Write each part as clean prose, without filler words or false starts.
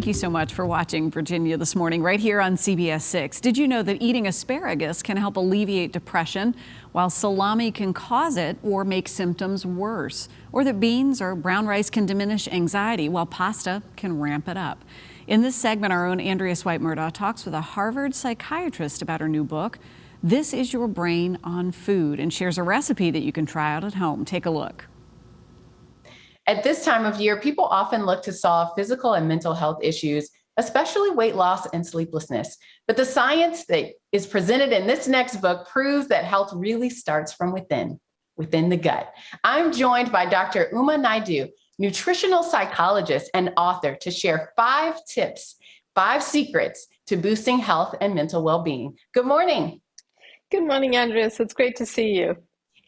Thank you so much for watching Virginia this morning right here on CBS 6. Did you know that eating asparagus can help alleviate depression while salami can cause it or make symptoms worse? Or that beans or brown rice can diminish anxiety while pasta can ramp it up? In this segment, our own Andrias White-Murdaugh talks with a Harvard psychiatrist about her new book, This Is Your Brain on Food, and shares a recipe that you can try out at home. Take a look. At this time of year, people often look to solve physical and mental health issues, especially weight loss and sleeplessness. But the science that is presented in this next book proves that health really starts from within the gut. I'm joined by Dr. Uma Naidoo, nutritional psychologist and author, to share 5 tips, 5 secrets to boosting health and mental well-being. Good morning. Good morning, Andrias. It's great to see you.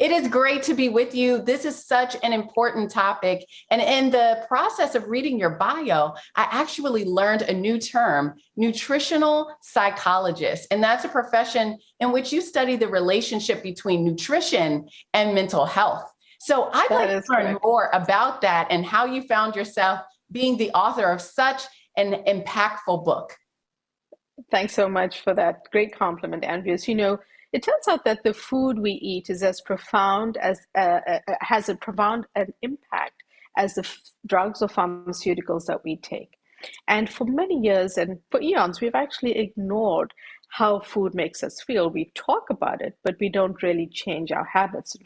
It is great to be with you. This is such an important topic. And in the process of reading your bio, I actually learned a new term, nutritional psychologist. And that's a profession in which you study the relationship between nutrition and mental health. So I'd like to learn more about that and how you found yourself being the author of such an impactful book. Thanks so much for that great compliment, Andrias. You know, it turns out that the food we eat is as profound as has a profound an impact as the drugs or pharmaceuticals that we take. And for many years and for eons, we've actually ignored how food makes us feel. We talk about it, but we don't really change our habits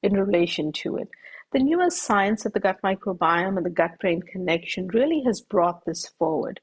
in relation to it. The newest science of the gut microbiome and the gut-brain connection really has brought this forward.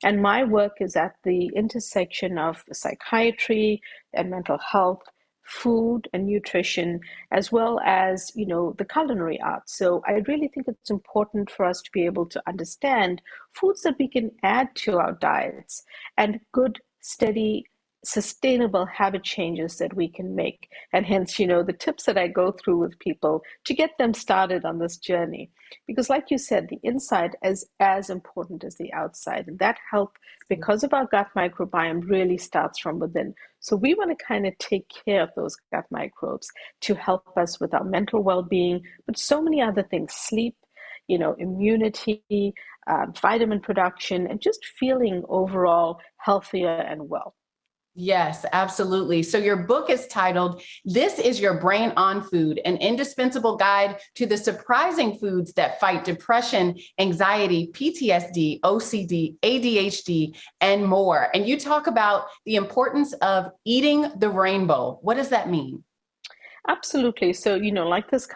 And my work is at the intersection of psychiatry and mental health, food and nutrition, as well as, you know, the culinary arts. So I really think it's important for us to be able to understand foods that we can add to our diets and good, steady, sustainable habit changes that we can make. And hence, you know, the tips that I go through with people to get them started on this journey. Because like you said, the inside is as important as the outside. And that health, because of our gut microbiome, really starts from within. So we want to kind of take care of those gut microbes to help us with our mental well-being, but so many other things, sleep, you know, immunity, vitamin production, and just feeling overall healthier and well. Yes, absolutely. So your book is titled, This Is Your Brain on Food, an indispensable guide to the surprising foods that fight depression, anxiety, PTSD, OCD, ADHD, and more. And you talk about the importance of eating the rainbow. What does that mean? Absolutely. So, you know, like this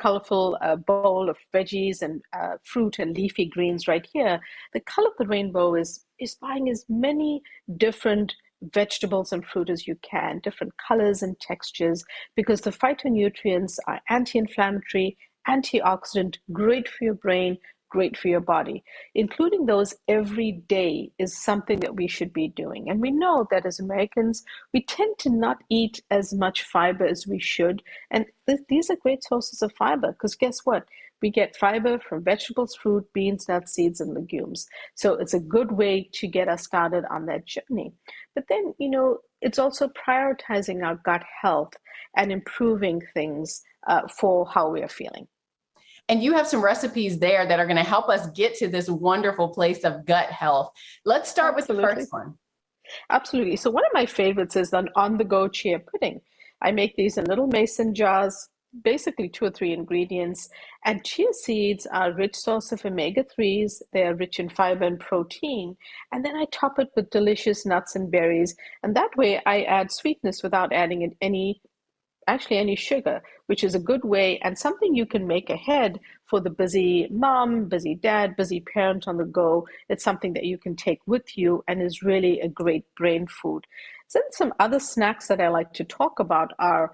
colorful bowl of veggies and fruit and leafy greens right here, the color of the rainbow is buying as many different vegetables and fruit as you can, different colors and textures, because the phytonutrients are anti-inflammatory, antioxidant, great for your brain, great for your body. Including those every day is something that we should be doing. And we know that as Americans, we tend to not eat as much fiber as we should. And these are great sources of fiber, because guess what? We get fiber from vegetables, fruit, beans, nuts, seeds, and legumes. So it's a good way to get us started on that journey. But then, you know, it's also prioritizing our gut health and improving things for how we are feeling. And you have some recipes there that are going to help us get to this wonderful place of gut health. Let's start with the first one. Absolutely. So one of my favorites is an on-the-go chia pudding. I make these in little mason jars, basically 2 or 3 ingredients. And chia seeds are a rich source of omega-3s. They are rich in fiber and protein. And then I top it with delicious nuts and berries. And that way I add sweetness without adding in any sugar, which is a good way and something you can make ahead for the busy mom, busy dad, busy parent on the go. It's something that you can take with you and is really a great brain food. Then some other snacks that I like to talk about are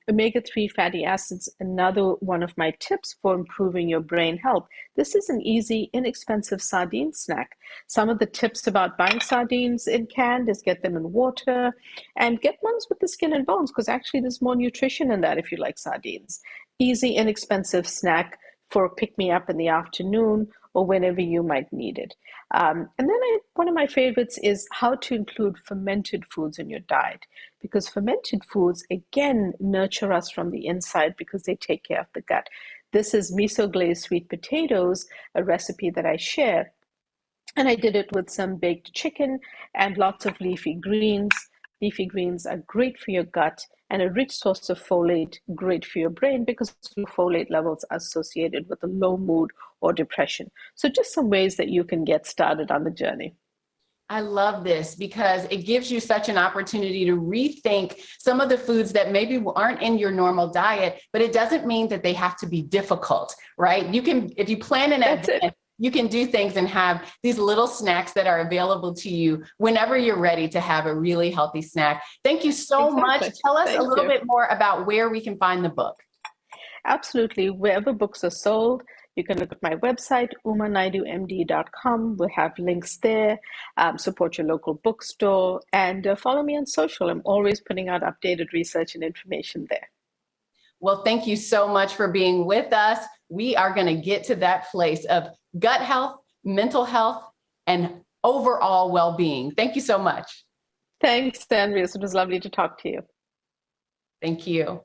omega-3 fatty acids, another one of my tips for improving your brain health. This is an easy, inexpensive sardine snack. Some of the tips about buying sardines in canned is get them in water and get ones with the skin and bones, because actually there's more nutrition in that if you like sardines. Easy, inexpensive snack for a pick-me-up in the afternoon or whenever you might need it. And then one of my favorites is how to include fermented foods in your diet, because fermented foods, again, nurture us from the inside because they take care of the gut. This is miso glazed sweet potatoes, a recipe that I share. And I did it with some baked chicken and lots of leafy greens. Leafy greens are great for your gut and a rich source of folate, great for your brain because folate levels are associated with a low mood or depression. So just some ways that you can get started on the journey. I love this because it gives you such an opportunity to rethink some of the foods that maybe aren't in your normal diet, but it doesn't mean that they have to be difficult, right? You can, if you plan in advance, you can do things and have these little snacks that are available to you whenever you're ready to have a really healthy snack. Thank you so much. Tell us a little bit more about where we can find the book. Absolutely. Wherever books are sold, you can look at my website, umanaidoomd.com. We'll have links there. Support your local bookstore and follow me on social. I'm always putting out updated research and information there. Well, thank you so much for being with us. We are going to get to that place of gut health, mental health, and overall well-being. Thank you so much. Thanks, Andrias. It was lovely to talk to you. Thank you.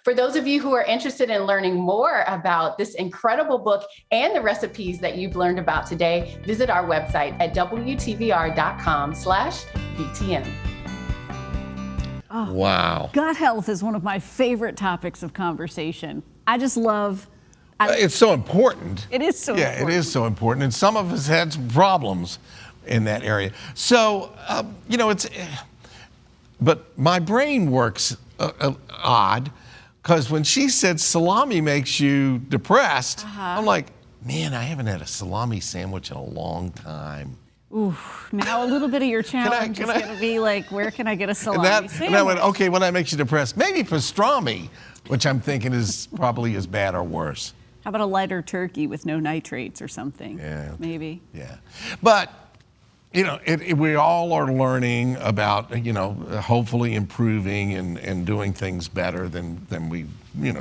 For those of you who are interested in learning more about this incredible book and the recipes that you've learned about today, visit our website at wtvr.com/BTM. Oh, wow. Gut health is one of my favorite topics of conversation. I just love. It's so important. It is so important. Yeah, it is so important. And some of us had some problems in that area. So, but my brain works odd because when she said salami makes you depressed, I'm like, man, I haven't had a salami sandwich in a long time. Ooh, now a little bit of your challenge is going to be like, where can I get a salami sandwich? And I went, okay, well, that makes you depressed. Maybe pastrami, which I'm thinking is probably as bad or worse. How about a lighter turkey with no nitrates or something? Yeah. Maybe. Yeah. But, we all are learning about, hopefully improving and doing things better than we've,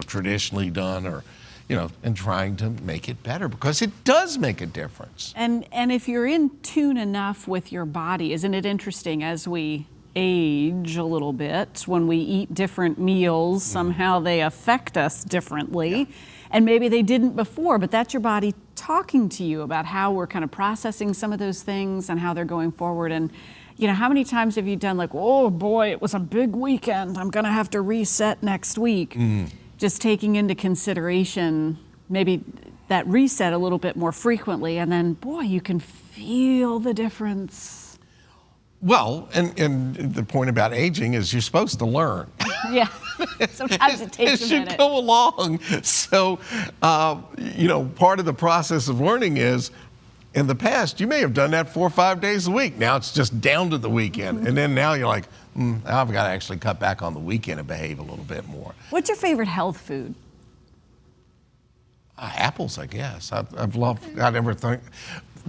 traditionally done or, and trying to make it better because it does make a difference. And if you're in tune enough with your body, isn't it interesting as we age a little bit, when we eat different meals, somehow they affect us differently. Yeah. And maybe they didn't before, but that's your body talking to you about how we're kind of processing some of those things and how they're going forward. And, how many times have you done like, oh boy, it was a big weekend, I'm gonna have to reset next week. Just taking into consideration maybe that reset a little bit more frequently, and then, boy, you can feel the difference. Well, and the point about aging is you're supposed to learn. Yeah, sometimes it takes a minute. As you go along. So, part of the process of learning is, in the past, you may have done that 4 or 5 days a week. Now it's just down to the weekend. And then now you're like, I've got to actually cut back on the weekend and behave a little bit more. What's your favorite health food? Apples, I guess.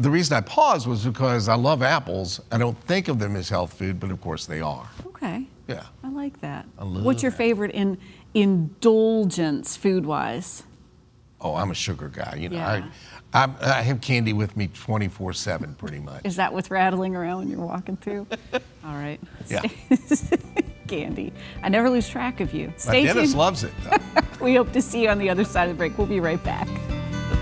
The reason I paused was because I love apples. I don't think of them as health food, but of course they are. Okay. Yeah. I like that. What's your favorite indulgence food-wise? Oh, I'm a sugar guy. Yeah. I have candy with me 24/7 pretty much. Is that with rattling around when you're walking through? All right. Yeah. Candy. I never lose track of you. My dentist loves it, though. We hope to see you on the other side of the break. We'll be right back.